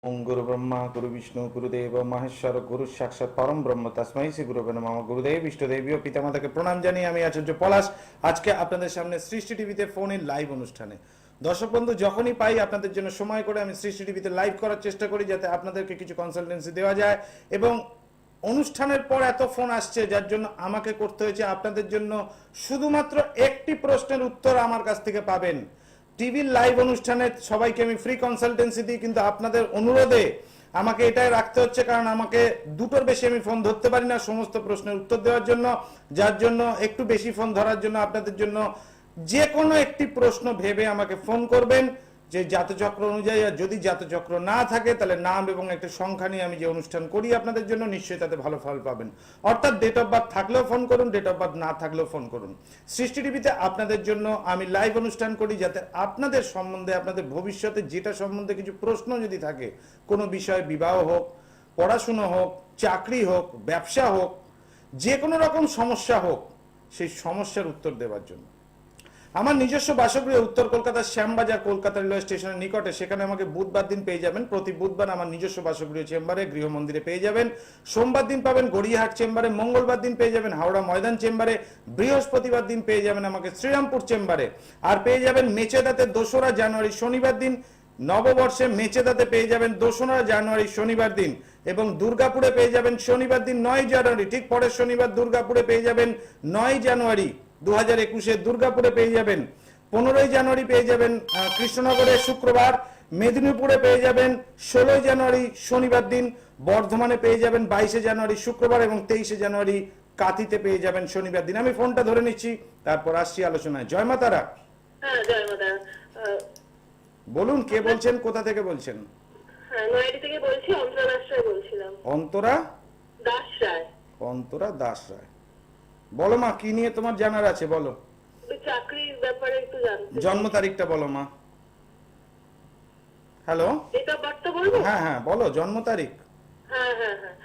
ওম গুরু ব্রহ্মা গুরু বিষ্ণু গুরুদেব মহেশ্বর গুরু সাক্ষাৎ পরম ব্রহ্ম তস্মৈ শ্রী গুরুবে নমঃ। গুরুদেব ইষ্টদেবী ও পিতামাতাকে প্রণাম জানিয়ে আমি আচার্য পলাশ আজকে আপনাদের সামনে সৃষ্টি টিভিতে ফোন ইন লাইভ অনুষ্ঠানে। দর্শক বন্ধু, যখনই পাই আপনাদের জন্য সময় করে আমি সৃষ্টি টিভিতে লাইভ করার চেষ্টা করি যাতে আপনাদেরকে কিছু কনসালটেন্সি দেওয়া যায়। এবং অনুষ্ঠানের পর এত ফোন আসছে যার জন্য আমাকে করতে হয়েছে আপনাদের জন্য শুধুমাত্র একটি প্রশ্নের উত্তর আমার কাছ থেকে পাবেন। টিভির লাইভ অনুষ্ঠানে সবাইকে আমি ফ্রি কনসালটেন্সি দিই, কিন্তু আপনাদের অনুরোধে আমাকে এটাই রাখতে হচ্ছে, কারণ আমাকে দুটোর বেশি আমি ফোন ধরতে পারি না সমস্ত প্রশ্নের উত্তর দেওয়ার জন্য। যার জন্য একটু বেশি ফোন ধরার জন্য আপনাদের জন্য যে কোনো একটি প্রশ্ন ভেবে আমাকে ফোন করবেন যে জাতচক্র অনুযায়ী। আর যদি জাতচক্র না থাকে তাহলে নাম এবং একটা সংখ্যা নিয়ে আমি যে অনুষ্ঠান করি আপনাদের জন্য নিশ্চয়ই তাতে ভালো ফল পাবেন। অর্থাৎ ডেট অফ বার্থ থাকলেও ফোন করুন, ডেট অফ বার্থ না থাকলেও ফোন করুন। সৃষ্টি টিভিতে আপনাদের জন্য আমি লাইভ অনুষ্ঠান করি যাতে আপনাদের সম্বন্ধে, আপনাদের ভবিষ্যতে যেটা সম্বন্ধে কিছু প্রশ্ন যদি থাকে, কোনো বিষয়, বিবাহ হোক, পড়াশুনো হোক, চাকরি হোক, ব্যবসা হোক, যে কোনো রকম সমস্যা হোক, সেই সমস্যার উত্তর দেওয়ার জন্য। আমার নিজস্ব বাসগৃহ উত্তর কলকাতার শ্যামবাজার কলকাতা রেলওয়ে স্টেশনের নিকটে। সেখানে আমাকে বুধবার দিন পেয়ে যাবেন, প্রতি বুধবার আমার নিজস্ব বাসগৃহ চেম্বারে গৃহ মন্দিরে পেয়ে যাবেন। সোমবার দিন পাবেন গড়িয়াহাট চেম্বারে, মঙ্গলবার দিন পেয়ে যাবেন হাওড়া ময়দান চেম্বারে, বৃহস্পতিবার দিন পেয়ে যাবেন আমাকে শ্রীরামপুর চেম্বারে। আর পেয়ে যাবেন মেচেদাতে 2রা জানুয়ারি শনিবার দিন, নববর্ষে মেচেদাতে পেয়ে যাবেন 2রা জানুয়ারি শনিবার দিন। এবং দুর্গাপুরে পেয়ে যাবেন শনিবার দিন 9 জানুয়ারি, ঠিক পরের শনিবার দুর্গাপুরে পেয়ে যাবেন 9 জানুয়ারি 2021 দুর্গাপুরে পেয়ে যাবেন। 15 জানুয়ারি পেয়ে যাবেন কৃষ্ণনগরে শুক্রবার, মেদিনীপুরে পেয়ে যাবেন 16 জানুয়ারি শনিবার দিন, বর্ধমানে পেয়ে যাবেন 22 জানুয়ারি শুক্রবার এবং 23 জানুয়ারি কাঁথিতে পেয়ে যাবেন শনিবার দিন। আমি ফোনটা ধরে নিচ্ছি, তারপর আসছি আলোচনায়। জয় মা তারা। হ্যাঁ, জয় মা তারা। বলুন, কে বলছেন, কোথা থেকে বলছেন? হ্যাঁ, নয়াদি থেকে বলছি, অন্তরা দাস রায় বলছিলাম। অন্তরা দাস রায়। অন্তরা দাস রায়, বলো মা, কি নিয়ে তোমার জানার আছে বলো। ওই চাকরির ব্যাপারে একটু জানতে। জন্ম তারিখটা বলো মা। হ্যালো, ডেট অফ বার্থটা বলবো? হ্যাঁ হ্যাঁ বলো, জন্ম তারিখ। হ্যাঁ হ্যাঁ হ্যাঁ,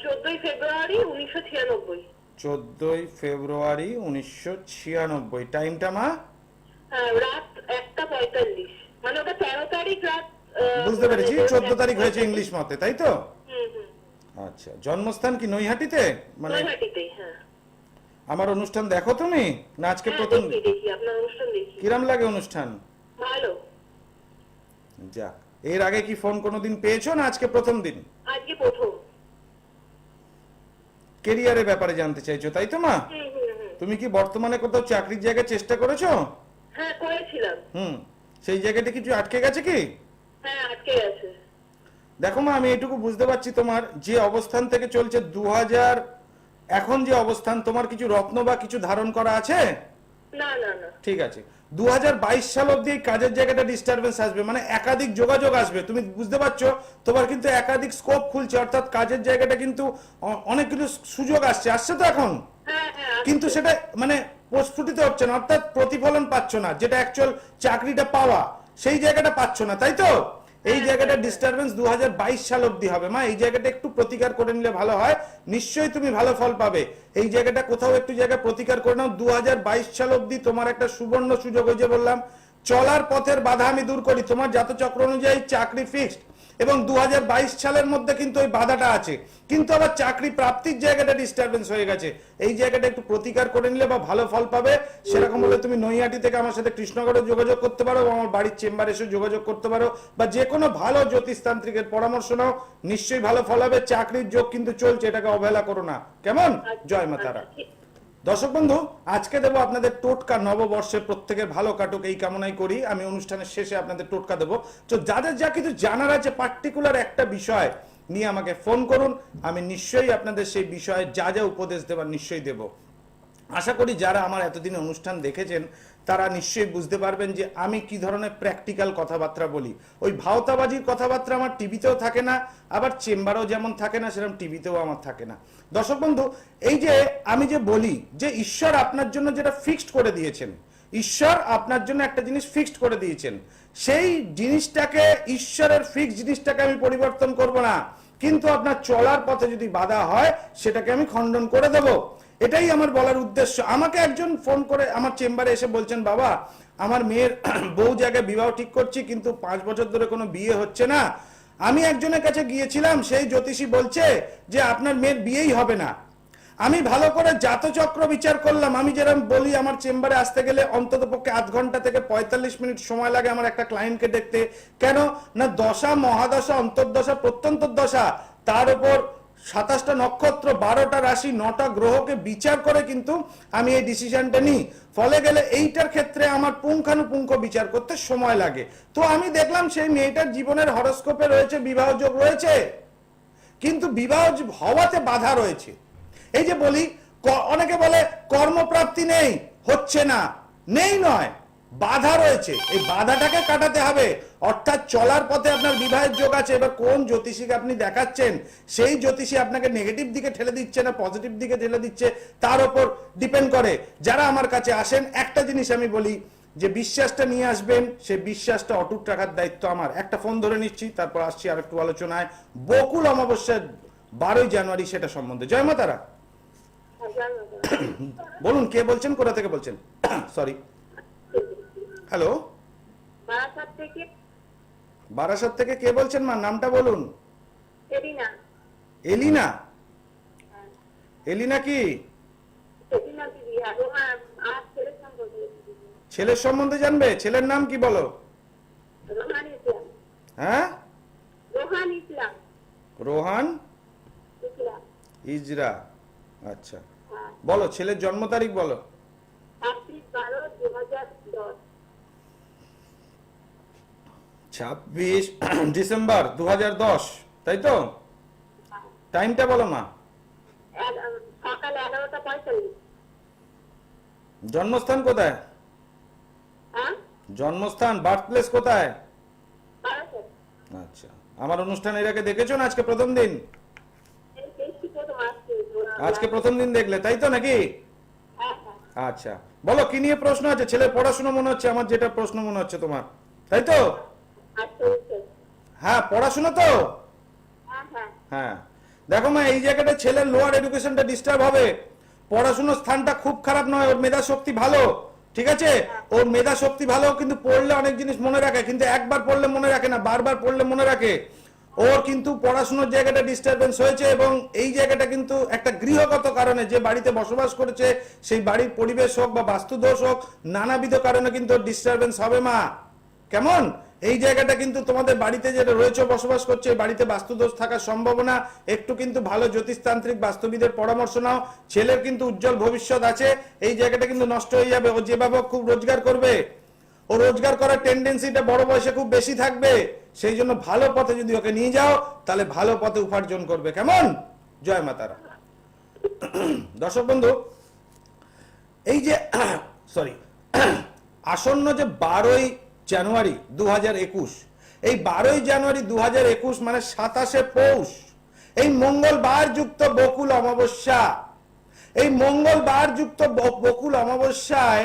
14ই ফেব্রুয়ারি 1996। 14ই ফেব্রুয়ারি 1996। টাইমটা মা? হ্যাঁ, রাত 1:45। মানে ওটা 13 তারিখ রাত। বুঝতে পেরেছি, 14 তারিখ হয়েছে ইংলিশ মতে, তাই তো? হুম হুম। আচ্ছা, জন্মস্থান কি নৈহাটিতে? মানে নৈহাটিতেই। হ্যাঁ আমার অনুষ্ঠান দেখো তুমি না আজকে হ্যাঁ, প্রথম? দেখি দেখি আপনার অনুষ্ঠান দেখি। কিরাম লাগে অনুষ্ঠান? ভালো। যাক, এর আগে কি ফোন কোনোদিন পেয়েছো না আজকে প্রথম দিন? আজকে প্রথম। কেরিয়ারের ব্যাপারে জানতে চাইছো, তাই তো মা? হুম হুম হুম। তুমি কি বর্তমানে কোথাও চাকরির জায়গায় চেষ্টা করেছো? হ্যাঁ, করেছিলাম। সেই জায়গাটা কিছু আটকে গেছে কি? হ্যাঁ, আটকে গেছে। দেখো মা, আমি এটুকু বুঝতে পারছি তোমার যে অবস্থান থেকে চলছে 2000, এখন যে অবস্থান, তোমার কিছু রত্ন বা কিছু ধারণ করা আছে? না না না। ঠিক আছে, 2022 সাল অব্দি এই কাজের জায়গাটা ডিস্টারবেন্স আসবে, মানে একাধিক যোগাযোগ আসবে। তুমি বুঝতে পারছো, তোমার কিন্তু একাধিক স্কোপ খুলছে, অর্থাৎ কাজের জায়গাটা কিন্তু অনেকগুলো সুযোগ আসছে, আসছে তো এখন। হ্যাঁ হ্যাঁ, কিন্তু সেটা মানে প্রস্ফুটিত হচ্ছে না, অর্থাৎ প্রতিফলন পাচ্ছ না, যেটা অ্যাকচুয়াল চাকরিটা পাওয়া সেই জায়গাটা পাচ্ছ না, তাই তো? এই জায়গাটা ডিস্টারবেন্স 2022 সাল অব্দি হবে মা। এই জায়গাটা একটু প্রতিকার করে নিলে ভালো হয়, নিশ্চয়ই তুমি ভালো ফল পাবে। এই জায়গাটা কোথাও একটু জায়গা প্রতিকার করে নাও। 2022 সাল অব্দি তোমার একটা সুবর্ণ সুযোগ, ওই যে বললাম, চলার পথের বাধা আমি দূর করি। তোমার জাতচক্র অনুযায়ী চাকরি ফিক্সড, এবং 2022 সালের মধ্যে কিন্তু ওই বাধাটা আছে, কিন্তু আবার চাকরি প্রাপ্তির জায়গাটা ডিস্টারবেন্স হয়ে গেছে। এই জায়গাটা একটু প্রতিকার করে নিলে বা ভালো ফল পাবে। সেরকম হলে তুমি নৈহাটি থেকে আমার সাথে কৃষ্ণগড়ে যোগাযোগ করতে পারো, বা আমার বাড়ির চেম্বারে এসে যোগাযোগ করতে পারো, বা যে কোনো ভালো জ্যোতিষতান্ত্রিকের পরামর্শ নাও, নিশ্চয়ই ভালো ফল হবে। চাকরির যোগ কিন্তু চলছে, এটাকে অবহেলা করো না, কেমন? জয় মা তারা। দর্শক বন্ধু, আজকে দেবো আপনাদের টোটকা। নববর্ষে প্রত্যেকের ভালো কাটুক এই কামনাই করি। আমি অনুষ্ঠানের শেষে আপনাদের টোটকা দেবো। তো যাদের যা কিছু জানার আছে পার্টিকুলার একটা বিষয় নিয়ে আমাকে ফোন করুন, আমি নিশ্চয়ই আপনাদের সেই বিষয়ে যা যা উপদেশ দেবার নিশ্চয়ই দেব। আশা করি যারা আমার এতদিন অনুষ্ঠান দেখেছেন তারা নিশ্চয়ই বুঝতে পারবেন যে আমি কি ধরনের প্র্যাকটিক্যাল কথাবার্তা বলি। ওই ভাওতাবাজির কথাবার্তা আমার টিভিতেও থাকে না, আবার চেম্বারেও যেমন থাকে না, সেরকম টিভিতেও আমার থাকে না। দর্শক বন্ধু, এই যে আমি যে বলি যে ঈশ্বর আপনার জন্য যেটা ফিক্সড করে দিয়েছেন, ঈশ্বর আপনার জন্য একটা জিনিস ফিক্সড করে দিয়েছেন, সেই জিনিসটাকে, ঈশ্বরের ফিক্সড জিনিসটাকে আমি পরিবর্তন করব না, কিন্তু আপনার চলার পথে যদি বাধা হয় সেটাকে আমি খণ্ডন করে দেব। এটাই আমার বলার উদ্দেশ্য। আমাকে একজন ফোন করে আমার চেম্বারে এসে বলছেন, বাবা আমার মেয়ের বহু জায়গায় বিবাহ ঠিক করছি, কিন্তু 5 বছর ধরে কোনো বিয়ে হচ্ছে না, আমি একজনের কাছে গিয়েছিলাম, সেই জ্যোতিষী বলছে যে আপনার মেয়ের বিয়েই হবে না। আমি ভালো করে জাতচক্র বিচার করলাম। আমি যেরকম বলি, আমার চেম্বারে আসতে গেলে অন্তত পক্ষে আধ ঘন্টা থেকে 45 মিনিট সময় লাগে আমার একটা ক্লায়েন্টকে দেখতে। কেন না, দশা, মহাদশা, অন্তর্দশা, প্রত্যন্তর দশা, তার উপর 27টা নক্ষত্র, 12টা রাশি, 9টা গ্রহকে বিচার করে কিন্তু আমি এই ডিসিশনটা নিই। ফলে গেলে এইটার ক্ষেত্রে আমার পুঙ্খানুপুঙ্খ বিচার করতে সময় লাগে। তো আমি দেখলাম সেই মেয়েটার জীবনের হরস্কোপে রয়েছে বিবাহ যোগ রয়েছে, কিন্তু বিবাহ হওয়াতে বাধা রয়েছে। এই যে বলি, অনেকে বলে কর্মপ্রাপ্তি নেই, হচ্ছে না, নেই নয়, বাধা রয়েছে, এই বাধাটাকে কাটাতে হবে। অর্থাৎ চলার পথে আপনার বিবাহের যোগ আছে। এবার কোন জ্যোতিষীকে আপনি দেখাচ্ছেন, সেই জ্যোতিষী আপনাকে নেগেটিভ দিকে ঠেলে দিচ্ছে না পজিটিভ দিকে ঠেলে দিচ্ছে, তার উপর ডিপেন্ড করে। যারা আমার কাছে আসেন, একটা জিনিস আমি বলি, যে বিশ্বাসটা নিয়ে আসবেন, সেই বিশ্বাসটা অটুট রাখার দায়িত্ব আমার। একটা ফোন ধরে নিচ্ছি, তারপর আসছি আর একটু আলোচনায়। বকুল অমাবস্যা 12ই জানুয়ারি, সেটা সম্বন্ধে। জয় মা তারা। বলুন, কে বলছেন, কোথা থেকে বলছেন? সরি, হ্যালো, বারাসাত থেকে। বারাসাত থেকে কে বলছেন মা? নামটা বলুন। সেদিনা। এলিনা? এলিনা কি? সেদিনা দিদি। আর আমার ছেলের সম্পর্কে। ছেলের সম্বন্ধে জানবে? ছেলের নাম কি বলো? রোহান ইসলাম। হ্যাঁ, রোহান ইসলাম। রোহান ইসলাম। ইজরা। আচ্ছা, হ্যাঁ। বলো ছেলের জন্ম তারিখ বলো। 26/12/2010। 26 ডিসেম্বর 2010, তাই তো? টাইমটা বলো মা। সকাল 11:45। জন্মস্থান কোথায়? হ্যাঁ, জন্মস্থান, বার্থ প্লেস কোথায়? বারাসাত। আচ্ছা, আমার অনুষ্ঠান এর আগে দেখেছো না আজকে প্রথম দিন? এই বেশি প্রথম আসছে। আজকে প্রথম দিন দেখলে, তাই তো নাকি? হ্যাঁ হ্যাঁ। আচ্ছা, বলো কি নিয়ে প্রশ্ন আছে? ছেলের পড়াশোনা মনে হচ্ছে আমার, যেটা প্রশ্ন মনে হচ্ছে তোমার, তাই তো? আচ্ছা আচ্ছা। হ্যাঁ, পড়াশোনা তো। হ্যাঁ হ্যাঁ। হ্যাঁ, দেখো মা, এই জায়গাটা ছেলের লোয়ার এডুকেশনটা ডিস্টার্ব হবে। পড়াশোনার স্থানটা খুব খারাপ নয়, ওর মেধা শক্তি ভালো, ঠিক আছে? ওর মেধা শক্তি ভালো, কিন্তু পড়লে অনেক জিনিস মনে রাখে, কিন্তু একবার পড়লে মনে রাখে না, বারবার পড়লে মনে রাখে। ওর কিন্তু পড়াশোনার জায়গাটা ডিস্টারবেন্স হয়েছে, এবং এই জায়গাটা কিন্তু একটা গৃহগত কারণে, যে বাড়িতে বসবাস করেছে সেই বাড়ির পরিবেশ হোক বা বাস্তুদোষ হোক, নানাবিধ কারণে কিন্তু ডিস্টারবেন্স হবে মা। কেমন? এই জায়গাটা কিন্তু তোমাদের বাড়িতে যেটা রয়েছে, বসবাস করছে, বাড়িতে বাস্তুদোষ থাকার সম্ভাবনা। একটু কিন্তু ভালো জ্যোতিষতান্ত্রিক বাস্তুবিদের পরামর্শ নাও। ছেলের কিন্তু উজ্জ্বল ভবিষ্যৎ আছে, এই জায়গাটা কিন্তু নষ্ট হয়ে যাবে। ও যেভাবে খুব রোজগার করবে, ও রোজগার করার টেন্ডেন্সিটা বড় বয়সে খুব বেশি থাকবে। সেই জন্য ভালো পথে যদি ওকে নিয়ে যাও, তাহলে ভালো পথে উপার্জন করবে। কেমন? জয় মা তারা। দর্শক বন্ধু, এই যে সরি, আসন্ন যে 12ই জানুয়ারি 2021, এই 12ই জানুয়ারি 2021 মানে 27শে পৌষ, এই মঙ্গলবার যুক্ত বকুল অমাবস্যা। এই মঙ্গলবার যুক্ত বকুল অমাবস্যায়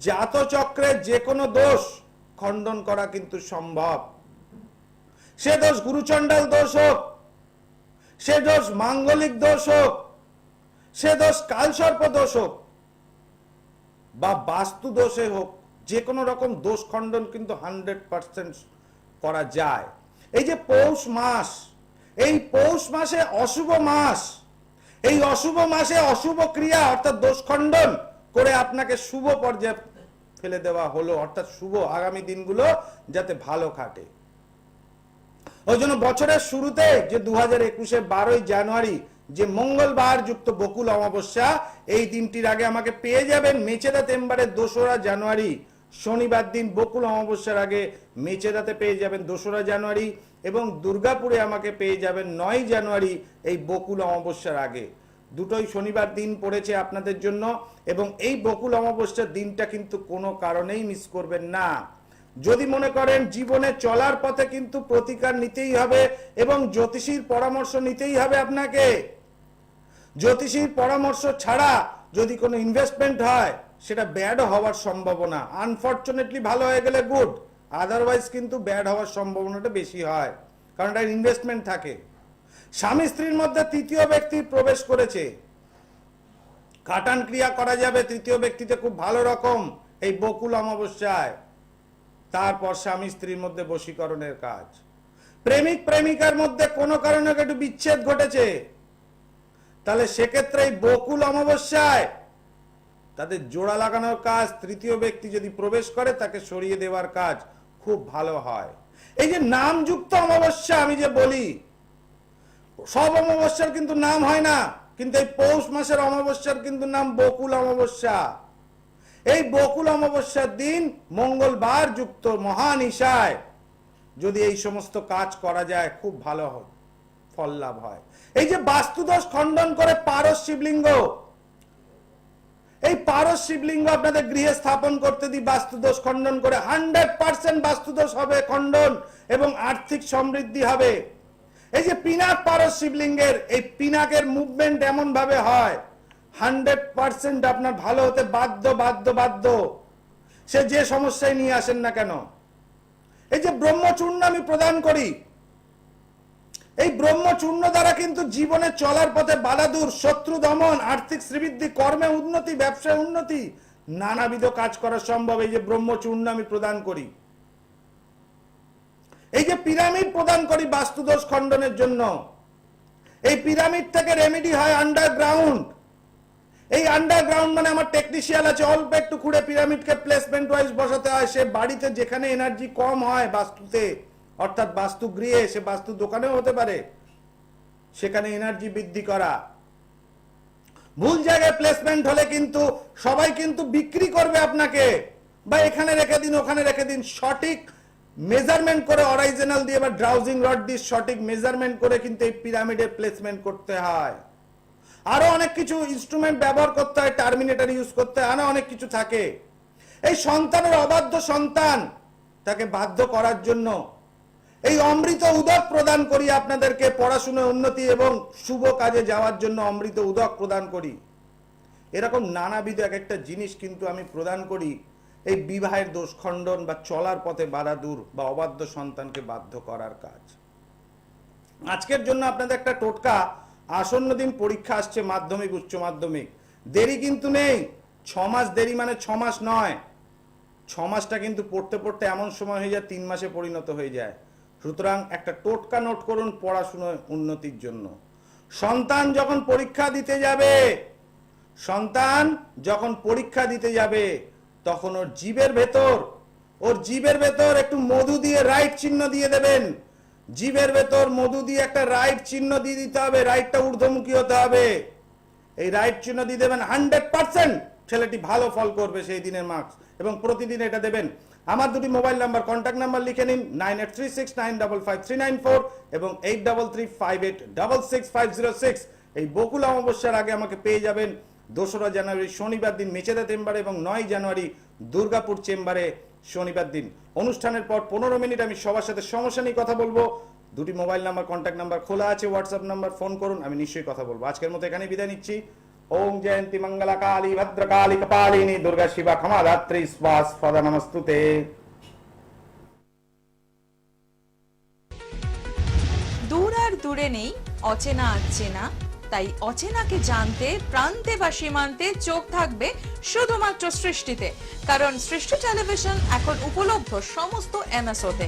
জাতচক্রের যে কোনো দোষ খণ্ডন করা কিন্তু সম্ভব। সে দোষ গুরুচণ্ডাল দোষ হোক, সে দোষ মাঙ্গলিক দোষ হোক, সে দোষ কালসর্প দোষ হোক, বা বাস্তু দোষে হোক, যে কোনো রকম দোষ খণ্ডন কিন্তু 100% করা যায়। এই যে পৌষ মাস, এই পৌষ মাসে অশুভ মাস, এই অশুভ মাসে অশুভ ক্রিয়া অর্থাৎ দোষ খণ্ডন করে আপনাকে শুভ পর্যায়ে ফেলে দেওয়া হলো, অর্থাৎ শুভ আগামী দিনগুলো যাতে ভালো কাটে। ওই জন্য বছরের শুরুতে যে 2021-এ 12ই জানুয়ারি যে মঙ্গলবার যুক্ত বকুল অমাবস্যা, এই দিনটির আগে আমাকে পেয়ে যাবেন মেচেদা চেম্বারে 2রা জানুয়ারি, শনিবার দিন বকুল অমাবস্যার আগে মেচেদাতে পেয়ে যাবেন 2রা জানুয়ারি, এবং দুর্গাপুরে আমাকে পেয়ে যাবেন 9ই জানুয়ারি এই বকুল অমাবস্যার আগে। দুটোই শনিবার দিন পড়েছে আপনাদের জন্য, এবং এই বকুল অমাবস্যার দিনটা কিন্তু কোনো কারণেই মিস করবেন না। যদি মনে করেন জীবনে চলার পথে কিন্তু প্রতিকার নিতেই হবে, এবং জ্যোতিষীর পরামর্শ নিতেই হবে আপনাকে। জ্যোতিষীর পরামর্শ ছাড়া যদি কোনো ইনভেস্টমেন্ট হয়, সেটা ব্যাড হওয়ার সম্ভাবনা, আনফরচুনেটলি ভালো হয়ে গেলে গুড, আদারওয়াইজ কিন্তু ব্যাড হওয়ার সম্ভাবনাটা বেশি হয়, কারণ এটা ইনভেস্টমেন্ট থাকে। স্বামী স্ত্রীর মধ্যে তৃতীয় ব্যক্তি প্রবেশ করেছে, কাটান ক্রিয়া করা যাবে তৃতীয় ব্যক্তিতে খুব ভালো রকম এই বকুল অমাবস্যায়। তারপর স্বামী স্ত্রীর মধ্যে বশীকরণের কাজ। প্রেমিক প্রেমিকার মধ্যে কোনো কারণে একটু বিচ্ছেদ ঘটেছে, তাহলে সেক্ষেত্রে এই বকুল অমাবস্যায় তাদের জোড়া লাগানোর কাজ, তৃতীয় ব্যক্তি যদি প্রবেশ করে তাকে সরিয়ে দেওয়ার কাজ খুব ভালো হয়। এই যে নামযুক্ত অমাবস্যা আমি যে বলি, সব অমাবস্যার কিন্তু নাম হয় না, কিন্তু এই পৌষ মাসের অমাবস্যার কিন্তু নাম বকুল অমাবস্যা। এই বকুল অমাবস্যার দিন মঙ্গলবার যুক্ত মহানিশায় যদি এই সমস্ত কাজ করা যায় খুব ভালো ফল লাভ হয়। এই যে বাস্তুদোষ খণ্ডন করে পারস শিবলিঙ্গ, এই পারস শিবলিঙ্গ আপনাদের গৃহে স্থাপন করতে দিই বাস্তুদোষ খণ্ডন করে, 100% বাস্তুদোষ হবে খণ্ডন এবং আর্থিক সমৃদ্ধি হবে। এই যে পিনাক পারস শিবলিঙ্গের, এই পিনাকের মুভমেন্ট এমন ভাবে হয় 100% আপনার ভালো হতে বাধ্য বাধ্য বাধ্য, সে যে সমস্যায় নিয়ে আসেন না কেন। এই যে ব্রহ্মচূর্ণ আমি প্রদান করি, এই ব্রহ্মচূর্ণ দ্বারা কিন্তু জীবনে চলার পথে বাধা দূর, শত্রু দমন, আর্থিক শ্রীবৃদ্ধি, কর্মে উন্নতি, ব্যবসায় উন্নতি, নানাবিধ কাজ করা সম্ভব। এই যে ব্রহ্মচূর্ণ আমি প্রদান করি, এই যে পিরামিড প্রদান করি বাস্তুদোষ খণ্ডনের জন্য, এই পিরামিড থেকে রেমেডি হয় আন্ডারগ্রাউন্ড। এই আন্ডারগ্রাউন্ড মানে আমার টেকনিশিয়ান আছে, অল্প একটু খুঁড়ে পিরামিডকে প্লেসমেন্ট ওয়াইজ বসাতে হয়। সে বাড়িতে যেখানে এনার্জি কম হয় বাস্তুতে, অর্থাৎ বাস্তুগৃহে, সে বাস্তু দোকানেও হতে পারে, সেখানে এনার্জি বৃদ্ধি করা। ভুল জায়গায় প্লেসমেন্ট হলে কিন্তু সবাই কিন্তু বিক্রি করবে আপনাকে, বা এখানে রেখে দিন ওখানে রেখে দিন। সঠিক মেজারমেন্ট করে অরিজিনাল দিয়ে বা ড্রাউজিং রড দিয়ে সঠিক মেজারমেন্ট করে কিন্তু এই পিরামিডে প্লেসমেন্ট করতে হয়। আরো অনেক কিছু ইনস্ট্রুমেন্ট ব্যবহার করতে হয়, টার্মিনেটর ইউজ করতে হয়, আরো অনেক কিছু থাকে। এই সন্তানের অবাধ্য সন্তান, তাকে বাধ্য করার জন্য এই অমৃত উদক প্রদান করি আপনাদেরকে, পড়াশোনায় উন্নতি এবং শুভ কাজে যাওয়ার জন্য অমৃত উদক প্রদান করি। এরকম নানাবিধ এক একটা জিনিস কিন্তু আমি প্রদান করি এই বিবাহের দোষ খণ্ডন বা চলার পথে বাধা দূর বা অবাধ্য সন্তানকে বাধ্য করার কাজ। আজকের জন্য আপনাদের একটা টোটকা, আসন্ন দিন পরীক্ষা আসছে, মাধ্যমিক উচ্চ মাধ্যমিক, দেরি কিন্তু নেই। 6 মাস দেরি মানে 6 মাস নয়, 6 মাসটা কিন্তু পড়তে পড়তে এমন সময় হয়ে যায় 3 মাসে পরিণত হয়ে যায়। সুতরাং একটা টোটকা নোট করুন পড়াশোনার উন্নতির জন্য। সন্তান যখন পরীক্ষা দিতে যাবে, সন্তান যখন পরীক্ষা দিতে যাবে তখন ওর জিভের ভেতর একটু মধু দিয়ে রাইট চিহ্ন দিয়ে দেবেন। জিভের ভেতর মধু দিয়ে একটা রাইট চিহ্ন দিয়ে দিতে হবে, রাইটটা ঊর্ধ্বমুখী হতে হবে। এই রাইট চিহ্ন দিয়ে দেবেন, 100% ছেলেটি ভালো ফল করবে সেই দিনের মার্কস, এবং প্রতিদিন এটা দেবেন। আমার দুটি মোবাইল নাম্বার, কন্ট্যাক্ট নাম্বার লিখে নিন, 9836955394 এবং 8358666506। এই বকুল অমাবস্যার আগে আমাকে পেয়ে যাবেন 2রা জানুয়ারি শনিবার দিন মেচেদা চেম্বারে এবং 9 জানুয়ারি দুর্গাপুর চেম্বারে শনিবার দিন। অনুষ্ঠানের পর 15 মিনিট আমি সবার সাথে সমস্যা নিয়ে কথা বলবো। দুটি মোবাইল নাম্বার, কন্ট্যাক্ট নাম্বার খোলা আছে, হোয়াটসঅ্যাপ নাম্বার, ফোন করুন, আমি নিশ্চয়ই কথা বলবো। আজকের মতো এখানেই বিদায় নিচ্ছি। ওম জয়ন্তী মঙ্গলা কালী ভদ্রকালী কপালিনী দুর্গা শিবা ক্ষমা ধাত্রী স্বাস্পদা নমস্তুতে। দূর আর দূরে নেই অচেনা আচেনা, তাই অচেনাকে জানতে প্রান্তে বা সীমান্তে চোখ থাকবে শুধুমাত্র সৃষ্টিতে, কারণ সৃষ্টি টেলিভিশন এখন উপলব্ধ সমস্ত এমএসওতে।